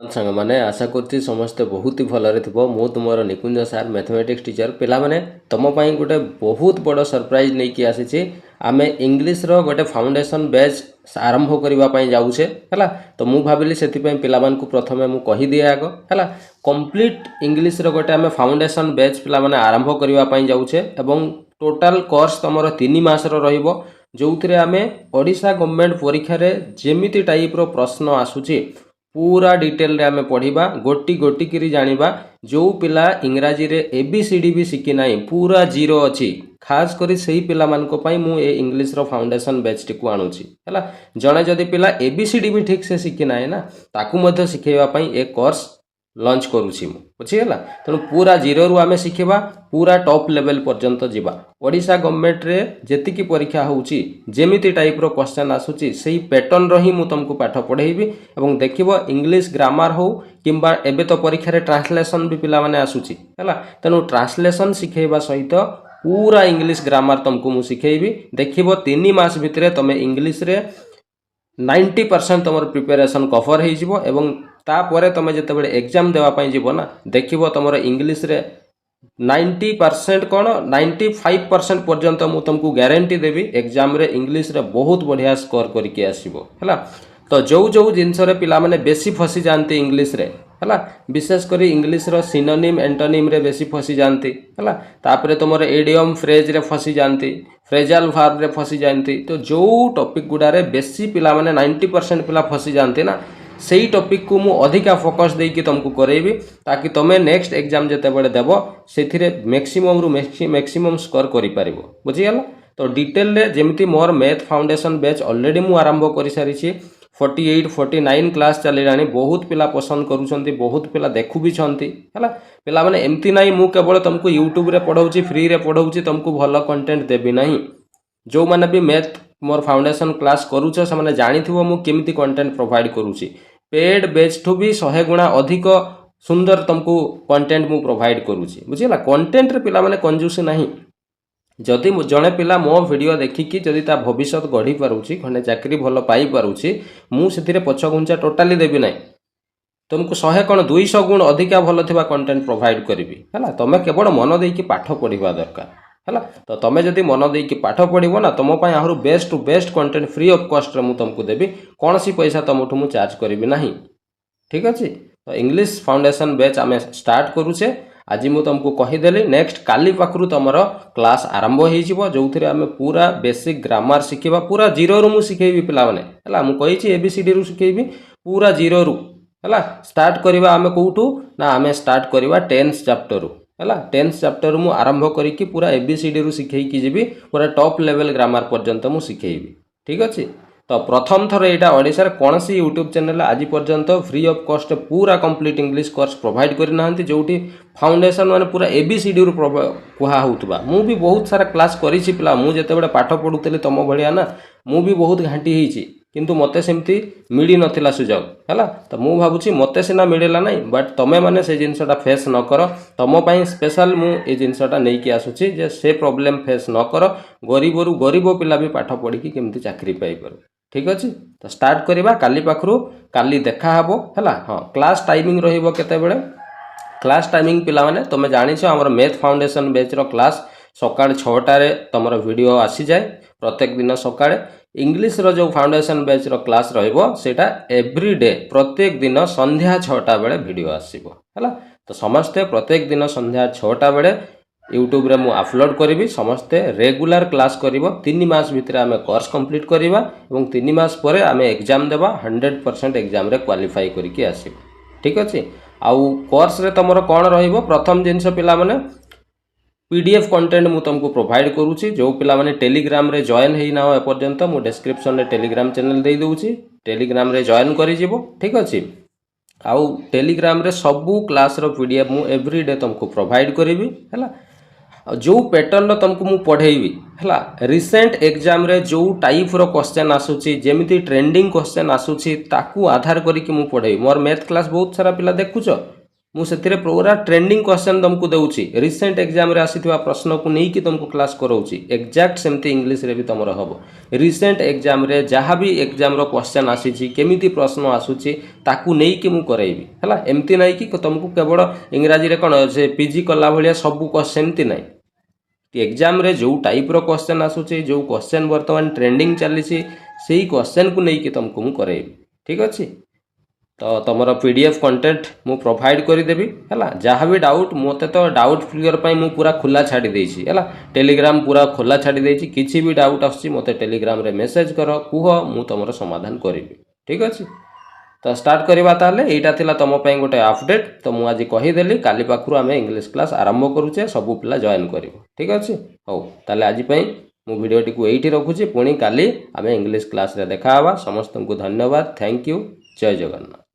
ସାଙ୍ଗ ମାନେ ଆଶା କରୁଛି ସମସ୍ତେ ବହୁତ ହି ଭଲରେ ଥିବ। ମୁଁ ତୁମର ନିକୁଞ୍ଜ ସାର୍ ମ୍ୟାଥମେଟିକ୍ସ ଟିଚର। ପିଲାମାନେ ତମ ପାଇଁ ଗୋଟେ ବହୁତ ବଡ଼ ସରପ୍ରାଇଜ ନେଇକି ଆସିଛି। ଆମେ ଇଂଲିଶର ଗୋଟେ ଫାଉଣ୍ଡେସନ ବ୍ୟାଚ୍ ଆରମ୍ଭ କରିବା ପାଇଁ ଯାଉଛେ ହେଲା। ତ ମୁଁ ଭାବିଲି ସେଥିପାଇଁ ପିଲାମାନଙ୍କୁ ପ୍ରଥମେ ମୁଁ କହିଦିଏ ଆଗ ହେଲା। କମ୍ପ୍ଲିଟ୍ ଇଂଲିଶର ଗୋଟେ ଆମେ ଫାଉଣ୍ଡେସନ ବ୍ୟାଚ୍ ପିଲାମାନେ ଆରମ୍ଭ କରିବା ପାଇଁ ଯାଉଛେ ଏବଂ ଟୋଟାଲ କୋର୍ସ ତମର 3 ମାସର ରହିବ, ଯେଉଁଥିରେ ଆମେ ଓଡ଼ିଶା ଗଭର୍ଣ୍ଣମେଣ୍ଟ ପରୀକ୍ଷାରେ ଯେମିତି ଟାଇପ୍ର ପ୍ରଶ୍ନ ଆସୁଛି पूरा डिटेल रे आमे पढ़िबा, गोटी गोटी किरी जानिबा। जो पिला इंग्राजी रे एबीसीडी भी शिखी नाही, पूरा जीरो अच्छी, खास करी सही पिला मानको पई मु ए इंग्लिश रो फाउंडेशन बैच टी को आणुची हला। जणे जदि पिला एबीसीडी भी ठीक से शिखी नाही ना, ताकू मध्य शिखेबा पई ए कोर्स लॉन्च करूची मु, बुझिगला। तेणु पूरा जीरो रु आमे शिखिबा, पूरा टॉप लेवल पर्यंत जीवा। ओडिशा गवर्नमेंट रे जेतिकी परीक्षा होउची, जेमिति टाइप रो क्वेश्चन आसुची, सेही पैटर्न रो ही मु तुमको पाठ पढेइबी एवं देखिबो इंग्लिश ग्रामर हो किंबा एबे तो परीक्षा रे ट्रांसलेशन भी पिला माने आसुची हला। तेणु ट्रांसलेशन शिखेबा सहित पूरा इंग्लिश ग्रामर तुमको मु शिखेइबी। देखिबो 3 मास भितरे तमे इंग्लिश रे 90% तुम प्रिपेरेसन कभर हो एवं तापर तुम जो एग्जाम देवाई जीव ना, देखिए तुम इंग्लिश रे 90% कौन 95% पर्यंत मु तुमको गारंटी देवी एग्जाम रे इंग्लिश रे बहुत बढ़िया स्कोर करके आसीबो हला। तो जो जो जिनस रे पिला माने बेसी फसी जानते इंग्लिश रे हला, विशेषकर इंग्लिश रो सिनोनिम एंटोनिम रे बेसी फसी जानती हला। तापरे तुमर एडियम फ्रेज रे फसी जानती, फ्रेजाल वर्ब रे फसी जानती। तो जो टॉपिक गुडा रे बेसी पिला माने 90% पिला फसी जानते ना, सेही टॉपिक को मु अधिका फोकस देकी तुमको करेबी, ताकि तुमे नेक्स्ट एग्जाम जते बड़े देबो सेथिरे मैक्सिमम रु मैक्सिमम स्कोर करि पारिबो, बुझिगला। तो डिटेल रे जेमिति मोर मैथ फाउंडेशन बैच ऑलरेडी मु आरंभ करि सारिछि। 48-49 क्लास चलिलानी, बहुत पिला पसंद करूछंती, बहुत पिला देखु भी छंती हला। पिला माने एमती नाही मु केवल तुमको यूट्यूब रे पढाउछि, फ्री रे पढाउछि, तुमको भलो कंटेंट देबी नाही। जो माने भी मैथ मोर फाउंडेशन क्लास करूछ से माने जानिथिबो मु केमिति कंटेंट प्रोवाइड करूछि। पेड बैच ठु भी 100 गुणा अधिक सुंदर तुमको कंटेंट मु प्रोवाइड करूछि, बुझिला। कंटेंट रे पिला माने कंजूसी नाही। जदि जड़े पिला मो वीडियो देखिकी जदि ता भविष्य गढ़ी पारुछि, खंडे चाकरी भल पाई पारुछि, मु सेथिरे पछघुंचा टोटाली देबी नाही। तुमको 100 कौन 200 गुण अधिका भल थिबा कंटेंट प्रोवाइड करिवि हला। तमे केवल मन देकी पाठ पढ़िबा दरकार हला। तो तमे जदि मन देकी पाठ पढ़िबो ना, तुम पई आहुर best to best content free of cost रे मु तुमको देबी, कौन सी पैसा तुमठु मु चार्ज करिवि नाही, ठीक अछि। तो इंग्लिश फाउंडेशन बैच आमे स्टार्ट करूछे। आज मु तुमको कहीदेली नेक्स्ट काली पाखरु तुमर क्लास आरंभ हो, जो आम पूरा बेसिक ग्रामर शिखा, पूरा जीरो रु शिखेबी पिला माने हला। मु कहिछि एबीसीडी रु शिखेबी पूरा जीरो रु हला। स्टार्ट करबा आमे कोठू ना, आमे स्टार्ट करबा 10th चैप्टर रु हला। 10th चैप्टर मु आरंभ करिकि पूरा एबीसीडी रु शिखेइकि जीबी, पूरा टॉप लेवल ग्रामर पर्यंत मु शिखेइबी, ठीक अछि। तो प्रथम थर यहाँ ओडिशार कौन सी यूट्यूब चैनल आज पर्यंत फ्री ऑफ कॉस्ट पूरा कंप्लीट इंग्लिश कोर्स प्रोवाइड करना, जोटी फाउंडेशन माने पूरा एबीसीडी रु कहा होउतबा। मु भी बहुत सारा क्लास करिछि पिला, मु जेते बडे पाठ पढुतले तम भलिया ना, मु भी बहुत घांटी हिछि, किंतु मते सेमती मिली नथिला सुजोग हला। तो मु भाबुछि मते सिना मिलेला नाही, बट तमे माने से जिंसटा फेस न करो। तम पई स्पेशल मु ए जिंसटा नै कि आसुछि जे से प्रॉब्लम फेस न करो। गरीब रु गरीब पिला भी पाठ पढ़ी कि केमती चाकरी पाई पारो, ठीक अछि। तो स्टार्ट करबा काली पाखरु, काली देखा हबो हला। हां, क्लास टाइमिंग रहिबो केते बेले। क्लास टाइमिंग पिला माने तमे जानिछ हमर मैथ फाउंडेशन बैच रो क्लास सकाळ 6टा रे तमर वीडियो आसी जाय प्रत्येक दिन सकाळे। इंग्लिश रो जो फाउंडेशन बैच रो क्लास रहिबो सेटा एवरी डे प्रत्येक दिन संध्या 6टा बेले वीडियो आसीबो हला। तो समस्ते प्रत्येक दिन संध्या 6टा बेले यूट्यूब रे मु अपलोड करिवि। समस्ते रेगुलर क्लास करिवो। 3 मास भितरे आमे कोर्स कंप्लीट करिवा एवं 3 मास परे आमे एग्जाम देबा, 100% एग्जाम रे क्वालिफाई करिकि आसीबो, ठीक अछि। आउ कोर्स रे तमरो कोन रहिबो, प्रथम जिंस पिला माने पीडीएफ कंटेंट मु तुमको प्रोवाइड करूची। जो पिला माने टेलीग्राम रे जॉइन हेई ना ए पर्यंत मु डिस्क्रिप्शन रे टेलीग्राम चैनल दे दूची, टेलीग्राम रे जॉइन करि जिवो, ठीक अछि। आउ टेलीग्राम रे सबु क्लास रो पीडीएफ मु एवरी डे तुमको प्रोवाइड करिवि हला। जो पैटर्न तुमको मु पढ़ेबी हला, रिसेंट एग्जाम रे जो टाइप रो क्वेश्चन आसुची, जेमिति ट्रेंडिंग क्वेश्चन आसुची, ताकू आधार करिकि मु पढ़ेबी। मोर मैथ क्लास बहुत सारा पिला देखुचो, मुझे पूरा ट्रेंडिंग क्वेश्चन तुमको दूसरी रिसेंट एग्जाम रे आसी प्रश्न को लेकिन तुमको क्लास कराऊँगी एक्जाक्ट सेमती इंग्लीश रे भी तुम हम रिसेंट एग्जाम रे जहाँ भी एग्जाम रो क्वेश्चन आसी केमिति प्रश्न आसूची ताकू नहीं मु करैबी हैला एमती नहीं कि तुमको केवल इंग्राजी रे कौन से पीजी कला भाया सब क्वेश्चन एमती नहीं एग्जाम रे जो टाइप रो क्वेश्चन आसूची जो क्वेश्चन वर्तमान ट्रेंडिंग चली से क्वेश्चन को लेकिन तुमको मु करैबी ठीक अच्छे तो तुमर पीडीएफ कंटेंट मु प्रोवाइड करदेवी है जहाँ भी डाउट मत तो डाउट क्लियर पर मु पूरा खोला छाड़ी देछि है टेलीग्राम पूरा खोला छाड़ी देछि किसी भी डाउट आसछि मते टेलीग्राम रे मेसेज कर कुह मु तुमर समाधान करी ठीक अच्छे तो स्टार्ट करवा ताले एटा थिला तुम पई गोटे अपडेट तो मु आज कहीदेली काली पाखरु आमे इंग्लिश क्लास आरंभ करूचे सब पिला जॉइन करिवो ठीक अच्छे हो ताले आज पई मु वीडियोटी को एठी रखुची पुणी काली आमे इंग्लिश क्लास रे देखा हवा समस्त को धन्यवाद थैंक यू जय जगन्नाथ।